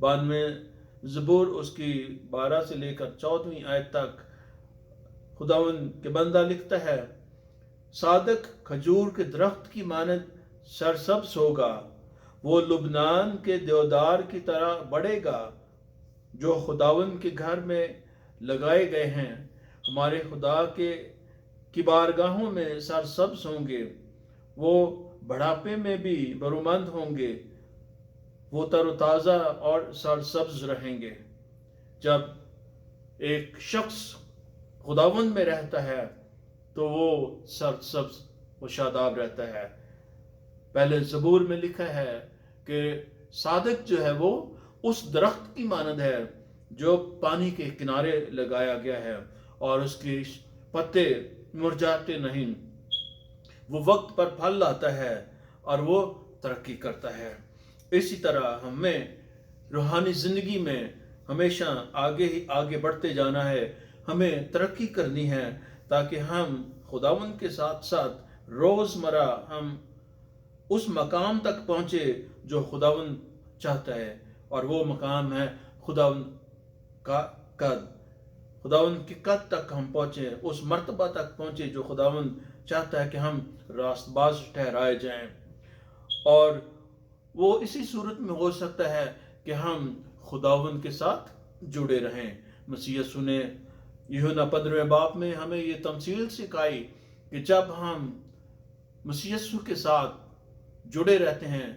92 زبور اس کی 12 سے لے کر 14ویں آیت تک خداوند کے بندہ لکھتا ہے، صادق کھجور کے درخت کی مانند سرسبز ہوگا، وہ لبنان کے دیودار کی طرح بڑھے گا جو خداوند کے گھر میں لگائے گئے ہیں، ہمارے خدا کی بارگاہوں میں سرسبز ہوں گے، وہ بڑھاپے میں بھی برومند ہوں گے، وہ تر و تازہ اور سرسبز رہیں گے۔ جب ایک شخص خداوند میں رہتا ہے تو وہ سرسبز و شاداب رہتا ہے۔ پہلے زبور میں لکھا ہے کہ صادق جو ہے وہ اس درخت کی مانند ہے جو پانی کے کنارے لگایا گیا ہے اور اس کی پتے مرجھاتے نہیں، وہ وقت پر پھل لاتا ہے اور وہ ترقی کرتا ہے۔ اسی طرح ہمیں روحانی زندگی میں ہمیشہ آگے ہی آگے بڑھتے جانا ہے، ہمیں ترقی کرنی ہے تاکہ ہم خداوند کے ساتھ ساتھ روزمرہ ہم اس مقام تک پہنچے جو خداوند چاہتا ہے، اور وہ مقام ہے خداوند کا قد۔ خداوند کے قد تک ہم پہنچے، اس مرتبہ تک پہنچے جو خداوند چاہتا ہے کہ ہم راست باز ٹھہرائے جائیں، اور وہ اسی صورت میں ہو سکتا ہے کہ ہم خداوند کے ساتھ جڑے رہیں۔ مسیح یسوع نے یوحنا 15 باب میں ہمیں یہ تمثیل سکھائی کہ جب ہم مسیح یسوع کے ساتھ جڑے رہتے ہیں،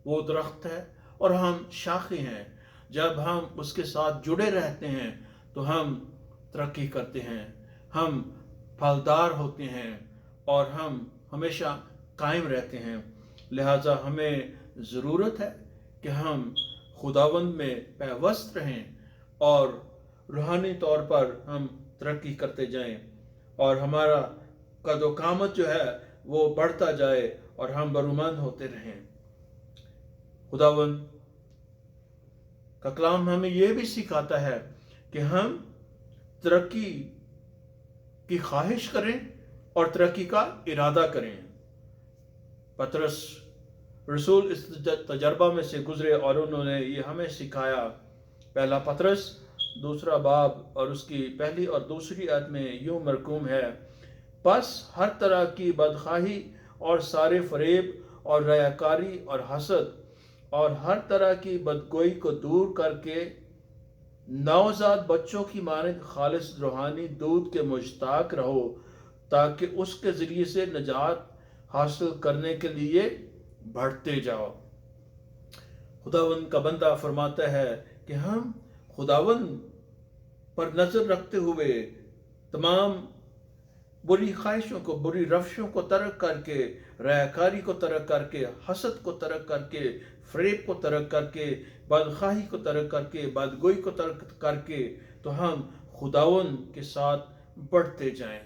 وہ درخت ہے اور ہم شاخیں ہیں، جب ہم اس کے ساتھ جڑے رہتے ہیں تو ہم ترقی کرتے ہیں، ہم پھلدار ہوتے ہیں اور ہم ہمیشہ قائم رہتے ہیں۔ لہٰذا ہمیں ضرورت ہے کہ ہم خداوند میں پیوست رہیں اور روحانی طور پر ہم ترقی کرتے جائیں اور ہمارا قد و قامت جو ہے وہ بڑھتا جائے اور ہم برومند ہوتے رہیں۔ خداوند کا کلام ہمیں یہ بھی سکھاتا ہے کہ ہم ترقی کی خواہش کریں اور ترقی کا ارادہ کریں۔ پطرس رسول اس تجربہ میں سے گزرے اور انہوں نے یہ ہمیں سکھایا۔ پہلا پطرس 2 باب اور اس کی پہلی اور دوسری آیت میں یوں مرقوم ہے، پس ہر طرح کی بدخواہی اور سارے فریب اور ریاکاری اور حسد اور ہر طرح کی بدگوئی کو دور کر کے نوزاد بچوں کی مانند خالص روحانی دودھ کے مشتاق رہو، تاکہ اس کے ذریعے سے نجات حاصل کرنے کے لیے بڑھتے جاؤ۔ خداوند کا بندہ فرماتا ہے کہ ہم خداوند پر نظر رکھتے ہوئے تمام بری خواہشوں کو، بری روشوں کو ترک کر کے، ریاکاری کو ترک کر کے، حسد کو ترک کر کے، فریب کو ترک کر کے، بدخواہی کو ترک کر کے، بدگوئی کو ترک کر کے تو ہم خداوند کے ساتھ بڑھتے جائیں،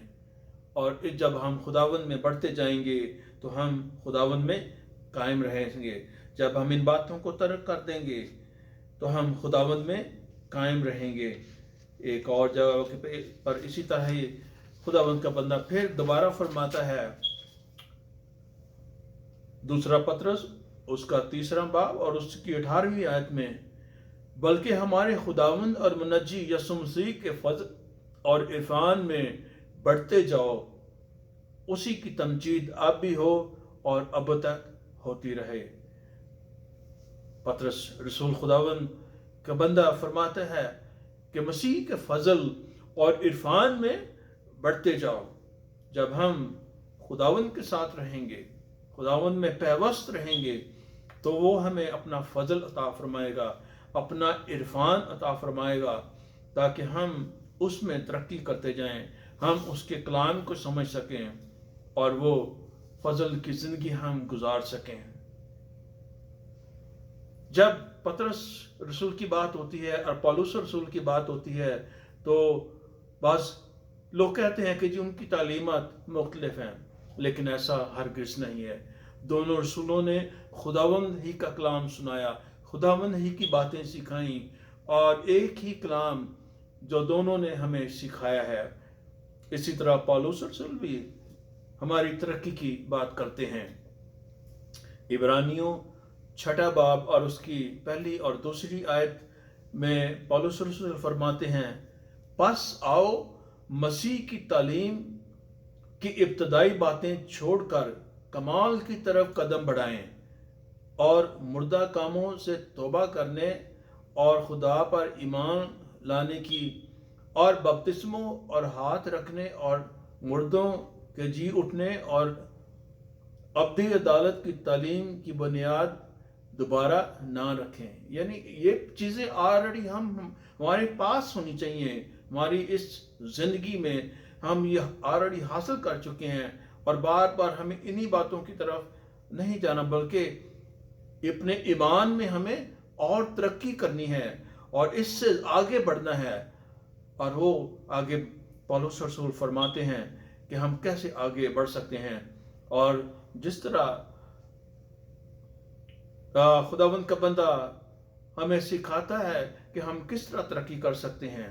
اور جب ہم خداوند میں بڑھتے جائیں گے تو ہم خداوند میں قائم رہیں گے۔ جب ہم ان باتوں کو ترک کر دیں گے تو ہم خداوند میں قائم رہیں گے۔ ایک اور جگہ پر اسی طرح ہی خداوند کا بندہ پھر دوبارہ فرماتا ہے، 2 پطرس اس کا 3 باب اور اس کی 18ویں آیت میں، بلکہ ہمارے خداوند اور منجی یسوع مسیح کے فضل اور عرفان میں بڑھتے جاؤ، اسی کی تمجید اب بھی ہو اور اب تک ہوتی رہے۔ پطرس رسول خداوند کا بندہ فرماتا ہے کہ مسیح کے فضل اور عرفان میں بڑھتے جاؤ۔ جب ہم خداوند کے ساتھ رہیں گے، خداوند میں پیوست رہیں گے، تو وہ ہمیں اپنا فضل عطا فرمائے گا، اپنا عرفان عطا فرمائے گا، تاکہ ہم اس میں ترقی کرتے جائیں، ہم اس کے کلام کو سمجھ سکیں اور وہ فضل کی زندگی ہم گزار سکیں۔ جب پطرس رسول کی بات ہوتی ہے اور پولس رسول کی بات ہوتی ہے تو بعض لوگ کہتے ہیں کہ جی ان کی تعلیمات مختلف ہیں، لیکن ایسا ہرگز نہیں ہے۔ دونوں رسولوں نے خداوند ہی کا کلام سنایا، خداوند ہی کی باتیں سکھائیں، اور ایک ہی کلام جو دونوں نے ہمیں سکھایا ہے۔ اسی طرح پولس رسول بھی ہماری ترقی کی بات کرتے ہیں۔ عبرانیوں 6 باب اور اس کی پہلی اور دوسری آیت میں پولس رسول فرماتے ہیں پس آؤ مسیح کی تعلیم کی ابتدائی باتیں چھوڑ کر کمال کی طرف قدم بڑھائیں اور مردہ کاموں سے توبہ کرنے اور خدا پر ایمان لانے کی اور بپتسموں اور ہاتھ رکھنے اور مردوں کے جی اٹھنے اور ابدی عدالت کی تعلیم کی بنیاد دوبارہ نہ رکھیں. یعنی یہ چیزیں آلریڈی ہمارے پاس ہونی چاہیے. ہماری اس زندگی میں ہم یہ آلریڈی حاصل کر چکے ہیں اور بار بار ہمیں انہی باتوں کی طرف نہیں جانا بلکہ اپنے ایمان میں ہمیں اور ترقی کرنی ہے اور اس سے آگے بڑھنا ہے. اور وہ آگے پولس رسول فرماتے ہیں کہ ہم کیسے آگے بڑھ سکتے ہیں اور جس طرح خداوند کا بندہ ہمیں سکھاتا ہے کہ ہم کس طرح ترقی کر سکتے ہیں.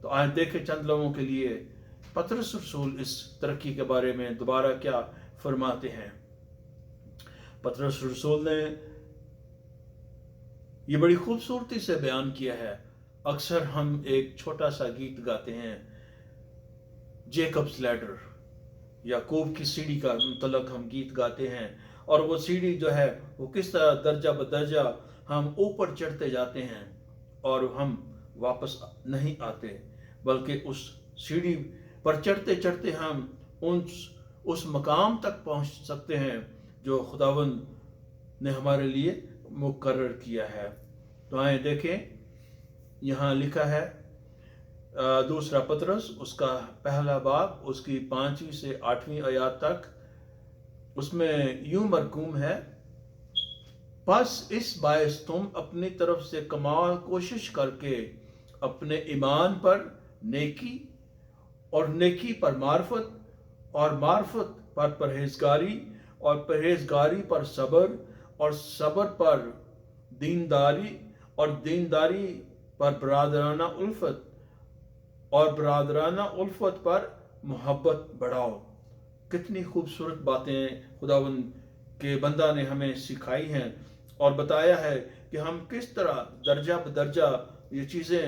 تو آئیں دیکھیں چند لوگوں کے لیے پطرس رسول اس ترقی کے بارے میں دوبارہ کیا فرماتے ہیں. پطرس رسول نے یہ بڑی خوبصورتی سے بیان کیا ہے. اکثر ہم ایک چھوٹا سا گیت گاتے ہیں جیکبس لیڈر، یعقوب کی سیڑھی کا متعلق ہم گیت گاتے ہیں اور وہ سیڑھی جو ہے وہ کس طرح درجہ بدرجہ ہم اوپر چڑھتے جاتے ہیں اور ہم واپس نہیں آتے بلکہ اس سیڑھی پر چڑھتے چڑھتے ہم اس مقام تک پہنچ سکتے ہیں جو خداوند نے ہمارے لیے مقرر کیا ہے. تو آئیں دیکھیں یہاں لکھا ہے دوسرا پطرس اس کا پہلا باب اس کی 5 سے 8 آیات تک. اس میں یوں مرقوم ہے پس اس باعث تم اپنی طرف سے کمال کوشش کر کے اپنے ایمان پر نیکی اور نیکی پر معرفت اور معرفت پر پرہیزگاری اور پرہیزگاری پر صبر اور صبر پر دینداری اور دینداری پر برادرانہ الفت اور برادرانہ الفت پر محبت بڑھاؤ. کتنی خوبصورت باتیں خداوند کے بندہ نے ہمیں سکھائی ہیں اور بتایا ہے کہ ہم کس طرح درجہ بدرجہ یہ چیزیں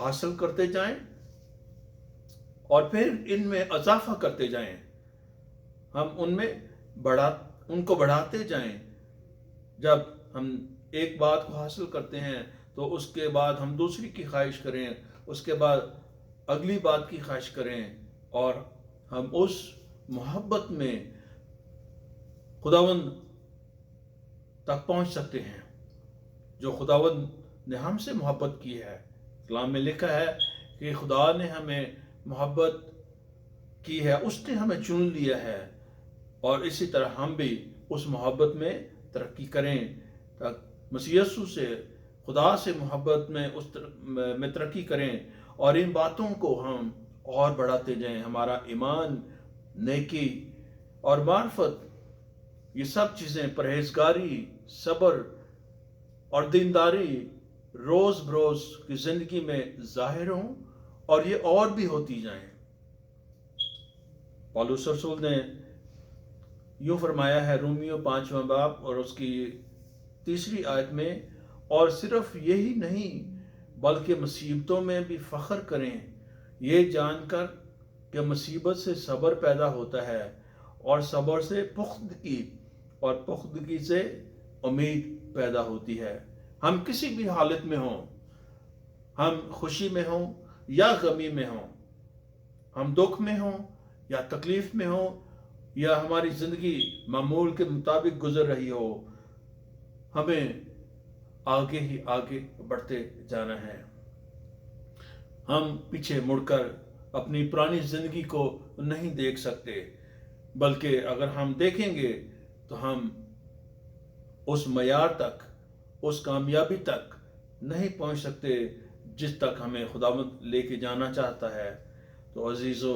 حاصل کرتے جائیں اور پھر ان میں اضافہ کرتے جائیں. ہم ان کو بڑھاتے جائیں. جب ہم ایک بات کو حاصل کرتے ہیں تو اس کے بعد ہم دوسری کی خواہش کریں، اس کے بعد اگلی بات کی خواہش کریں اور ہم اس محبت میں خداوند تک پہنچ سکتے ہیں جو خداوند نے ہم سے محبت کی ہے. کلام میں لکھا ہے کہ خدا نے ہمیں محبت کی ہے، اس نے ہمیں چن لیا ہے اور اسی طرح ہم بھی اس محبت میں ترقی کریں مسیح یسوع سے خدا سے محبت میں ترقی کریں اور ان باتوں کو ہم اور بڑھاتے جائیں. ہمارا ایمان، نیکی اور معرفت یہ سب چیزیں پرہیزگاری، صبر اور دینداری روز بروز کی زندگی میں ظاہر ہوں اور یہ اور بھی ہوتی جائیں. پولس رسول نے یوں فرمایا ہے رومیو 5واں باب اور اس کی 3 آیت میں اور صرف یہی نہیں بلکہ مصیبتوں میں بھی فخر کریں یہ جان کر کہ مصیبت سے صبر پیدا ہوتا ہے اور صبر سے پختگی اور پختگی سے امید پیدا ہوتی ہے. ہم کسی بھی حالت میں ہوں، ہم خوشی میں ہوں یا غمی میں ہوں، ہم دکھ میں ہوں یا تکلیف میں ہوں یا ہماری زندگی معمول کے مطابق گزر رہی ہو، ہمیں آگے ہی آگے بڑھتے جانا ہے. ہم پیچھے مڑ کر اپنی پرانی زندگی کو نہیں دیکھ سکتے بلکہ اگر ہم دیکھیں گے تو ہم اس معیار تک، اس کامیابی تک نہیں پہنچ سکتے جس تک ہمیں خداوند لے کے جانا چاہتا ہے. تو عزیزو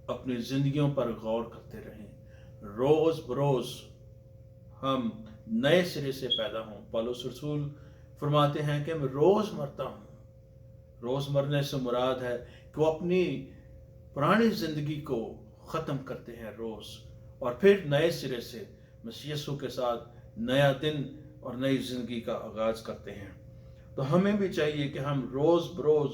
اپنی زندگیوں پر غور کرتے رہیں. روز بروز ہم نئے سرے سے پیدا ہوں. پولس رسول فرماتے ہیں کہ میں روز مرتا ہوں. روز مرنے سے مراد ہے کہ وہ اپنی پرانی زندگی کو ختم کرتے ہیں روز اور پھر نئے سرے سے مسیح یسوع کے ساتھ نیا دن اور نئی زندگی کا آغاز کرتے ہیں. تو ہمیں بھی چاہیے کہ ہم روز بروز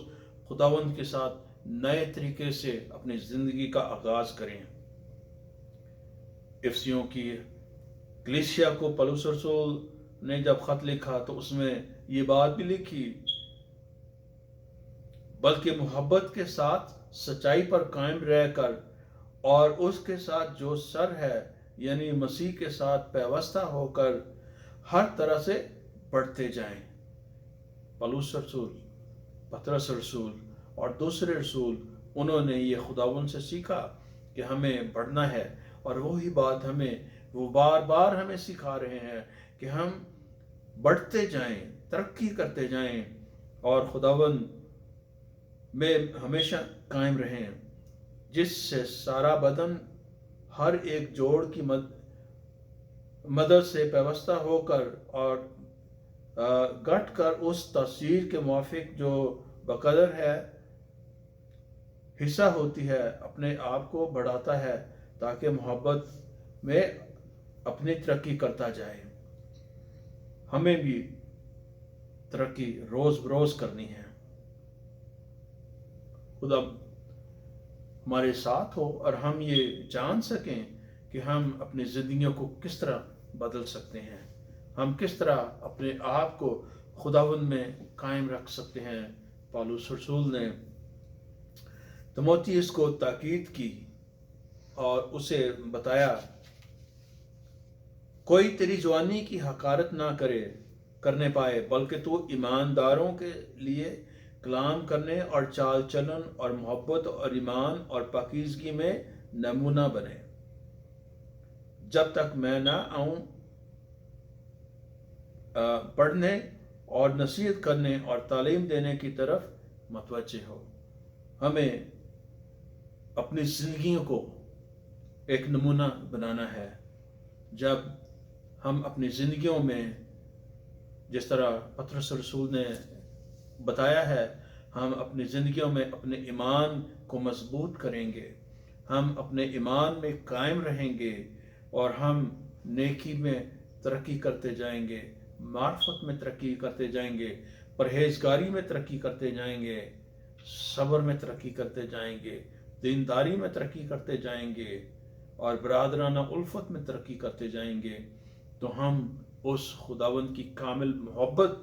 خداوند کے ساتھ نئے طریقے سے اپنی زندگی کا آغاز کریں۔ افسیوں کی کلیسیا کو پولس رسول نے جب خط لکھا تو اس میں یہ بات بھی لکھی، بلکہ محبت کے ساتھ سچائی پر قائم رہ کر اور اس کے ساتھ جو سر ہے یعنی مسیح کے ساتھ پیوستہ ہو کر ہر طرح سے بڑھتے جائیں۔ پولس رسول، پطرس رسول اور دوسرے رسول، انہوں نے یہ خداوند سے سیکھا کہ ہمیں بڑھنا ہے، اور وہی بات وہ بار بار ہمیں سکھا رہے ہیں کہ ہم بڑھتے جائیں، ترقی کرتے جائیں اور خداوند میں ہمیشہ قائم رہیں، جس سے سارا بدن ہر ایک جوڑ کی مدد سے پیوستہ ہو کر اور گٹ کر اس تاثیر کے موافق جو بقدر ہے حصہ ہوتی ہے اپنے آپ کو بڑھاتا ہے، تاکہ محبت میں اپنی ترقی کرتا جائے۔ ہمیں بھی ترقی روز بروز کرنی ہے۔ خدا ہمارے ساتھ ہو اور ہم یہ جان سکیں کہ ہم اپنی زندگیوں کو کس طرح بدل سکتے ہیں، ہم کس طرح اپنے آپ کو خداوند میں قائم رکھ سکتے ہیں۔ پولس رسول نے تیموتھیوس کو تاکید کی اور اسے بتایا، کوئی تیری جوانی کی حقارت نہ کرنے پائے، بلکہ تو ایمانداروں کے لیے کلام کرنے اور چال چلن اور محبت اور ایمان اور پاکیزگی میں نمونہ بنے، جب تک میں نہ آؤں۔ پڑھنے اور نصیحت کرنے اور تعلیم دینے کی طرف متوجہ ہو۔ ہمیں اپنی زندگیوں کو ایک نمونہ بنانا ہے۔ جب ہم اپنی زندگیوں میں جس طرح پطرس رسول نے بتایا ہے، ہم اپنی زندگیوں میں اپنے ایمان کو مضبوط کریں گے، ہم اپنے ایمان میں قائم رہیں گے اور ہم نیکی میں ترقی کرتے جائیں گے، معرفت میں ترقی کرتے جائیں گے، پرہیزگاری میں ترقی کرتے جائیں گے، صبر میں ترقی کرتے جائیں گے، دینداری میں ترقی کرتے جائیں گے اور برادرانہ الفت میں ترقی کرتے جائیں گے، تو ہم اس خداوند کی کامل محبت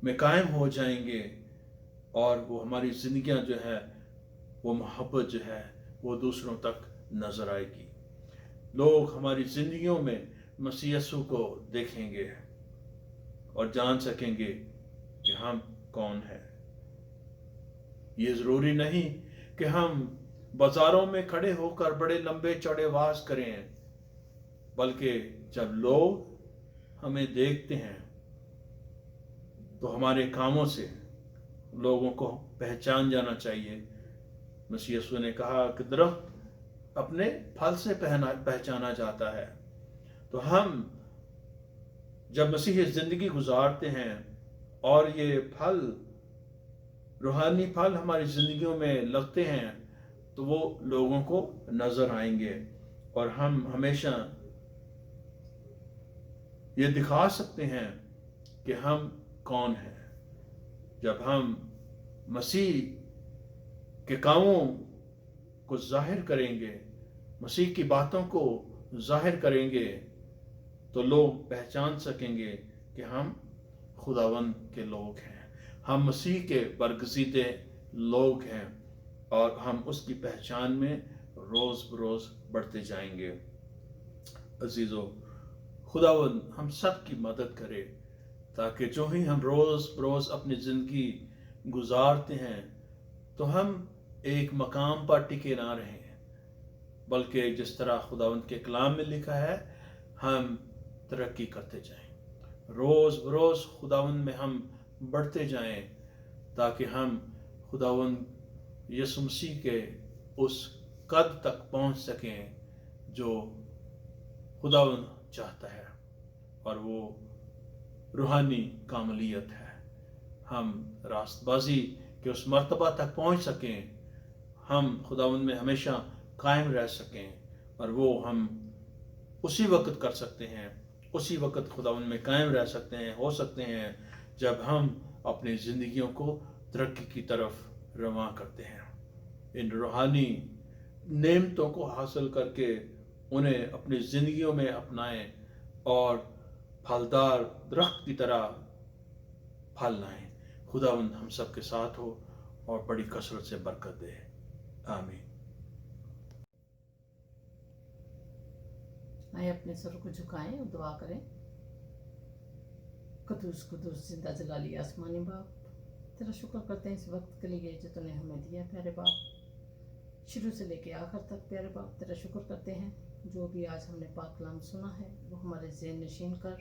میں قائم ہو جائیں گے، اور وہ ہماری زندگیاں جو ہے وہ محبت جو ہے وہ دوسروں تک نظر آئے گی۔ لوگ ہماری زندگیوں میں مسیح یسوع کو دیکھیں گے اور جان سکیں گے کہ ہم کون ہیں۔ یہ ضروری نہیں کہ ہم بازاروں میں کھڑے ہو کر بڑے لمبے چوڑے واز کریں، بلکہ جب لوگ ہمیں دیکھتے ہیں تو ہمارے کاموں سے لوگوں کو پہچان جانا چاہیے۔ مسیح یسوع نے کہا کہ درخت اپنے پھل سے پہچانا جاتا ہے۔ تو ہم جب مسیحی زندگی گزارتے ہیں اور یہ پھل، روحانی پھل ہماری زندگیوں میں لگتے ہیں، تو وہ لوگوں کو نظر آئیں گے اور ہم ہمیشہ یہ دکھا سکتے ہیں کہ ہم کون ہیں۔ جب ہم مسیح کے کاموں کو ظاہر کریں گے، مسیح کی باتوں کو ظاہر کریں گے، تو لوگ پہچان سکیں گے کہ ہم خداوند کے لوگ ہیں، ہم مسیح کے برگزیدے لوگ ہیں، اور ہم اس کی پہچان میں روز بروز بڑھتے جائیں گے۔ عزیزو، خداوند ہم سب کی مدد کرے تاکہ جو ہی ہم روز بروز اپنی زندگی گزارتے ہیں تو ہم ایک مقام پر ٹکے نہ رہیں، بلکہ جس طرح خداوند کے کلام میں لکھا ہے، ہم ترقی کرتے جائیں، روز بروز خداوند میں ہم بڑھتے جائیں، تاکہ ہم خداوند یسوع مسیح کے اس قد تک پہنچ سکیں جو خداوند چاہتا ہے، اور وہ روحانی کاملیت ہے۔ ہم راست بازی کے اس مرتبہ تک پہنچ سکیں، ہم خداوند میں ہمیشہ قائم رہ سکیں، اور وہ ہم اسی وقت کر سکتے ہیں اسی وقت خداوند میں قائم رہ سکتے ہیں، ہو سکتے ہیں جب ہم اپنی زندگیوں کو ترقی کی طرف رواں کرتے ہیں۔ ان روحانی نعمتوں کو حاصل کر کے انہیں اپنی زندگیوں میں اپنائیں اور پھلدار درخت کی طرح پھل لائیں۔ خداوند ہم سب کے ساتھ ہو اور بڑی کثرت سے برکت دے، آمین۔ آئے اپنے سر کو جھکائیں اور دعا کریں۔ قدوس قدوس زندہ جلالی آسمانی باپ، تیرا شکر کرتے ہیں اس وقت کے لیے جو تو نے ہمیں دیا پیارے باپ، شروع سے لے کے آخر تک پیارے باپ تیرا شکر کرتے ہیں۔ جو بھی آج ہم نے پاک کلام سنا ہے وہ ہمارے ذہن نشین کر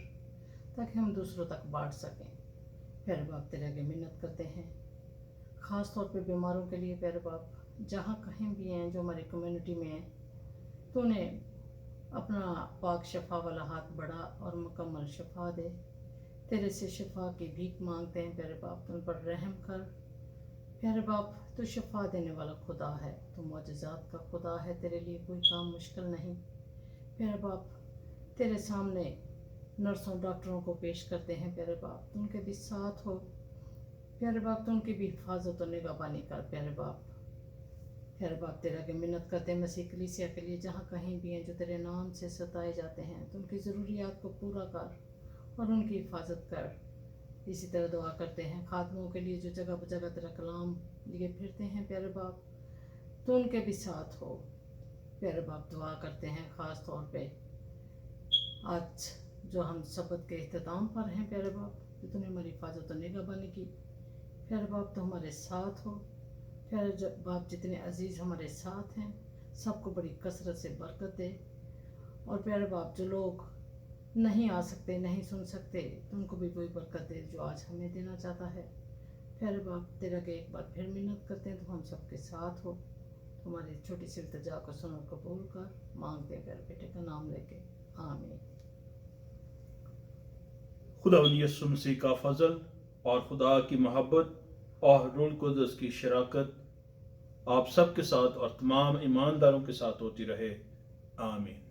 تاکہ ہم دوسروں تک بانٹ سکیں۔ پیارے باپ تیرے آگے منت کرتے ہیں، خاص طور پہ بیماروں کے لیے پیارے باپ، جہاں کہیں بھی ہیں جو ہماری کمیونٹی میں ہیں، تو انہیں اپنا پاک شفا والا ہاتھ بڑھا اور مکمل شفا دے۔ تیرے سے شفا کی بھیک مانگتے ہیں پیارے باپ، تو ان پر رحم کر پیارے باپ۔ تو شفا دینے والا خدا ہے، تو معجزات کا خدا ہے، تیرے لیے کوئی کام مشکل نہیں پیارے باپ۔ تیرے سامنے نرسوں ڈاکٹروں کو پیش کرتے ہیں پیارے باپ، تو ان کے بھی ساتھ ہو پیارے باپ، تو ان کی بھی حفاظت و نگہبانی کر پیارے باپ۔ پیارے باپ تیرے آگے منت کرتے ہیں مسیح کلیسیا کے لیے، جہاں کہیں بھی ہیں جو تیرے نام سے ستائے جاتے ہیں، تو ان کی ضروریات کو پورا کر اور ان کی حفاظت کر۔ اسی طرح دعا کرتے ہیں خاتموں کے لیے جو جگہ بجگہ تیرا کلام لیے پھرتے ہیں پیارے باپ، تو ان کے بھی ساتھ ہو پیارے باپ۔ دعا کرتے ہیں خاص طور پہ آج جو ہم سبت کے اختتام پر ہیں پیارے باپ، جو تو نے ہماری حفاظت و نگہبانی کی پیارے باپ، تو ہمارے ساتھ ہو پیارے باپ۔ جتنے عزیز ہمارے ساتھ ہیں سب کو بڑی کثرت سے برکت دے، اور پیارے باپ جو لوگ نہیں آ سکتے، نہیں سن سکتے، تو ان کو بھی وہی برکت دے جو آج ہمیں دینا چاہتا ہے پیارے باپ۔ تیرا کہ ایک بار پھر منت کرتے ہیں تو ہم سب کے ساتھ ہو، ہماری چھوٹی سی التجا کو سن اور قبول کر، مانگتے ہیں پیارے بیٹے کا نام لے کے، آمین۔ خداوند یسوع مسیح کا فضل اور خدا کی محبت اور روح القدس کی شراکت آپ سب کے ساتھ اور تمام ایمانداروں کے ساتھ ہوتی رہے، آمین۔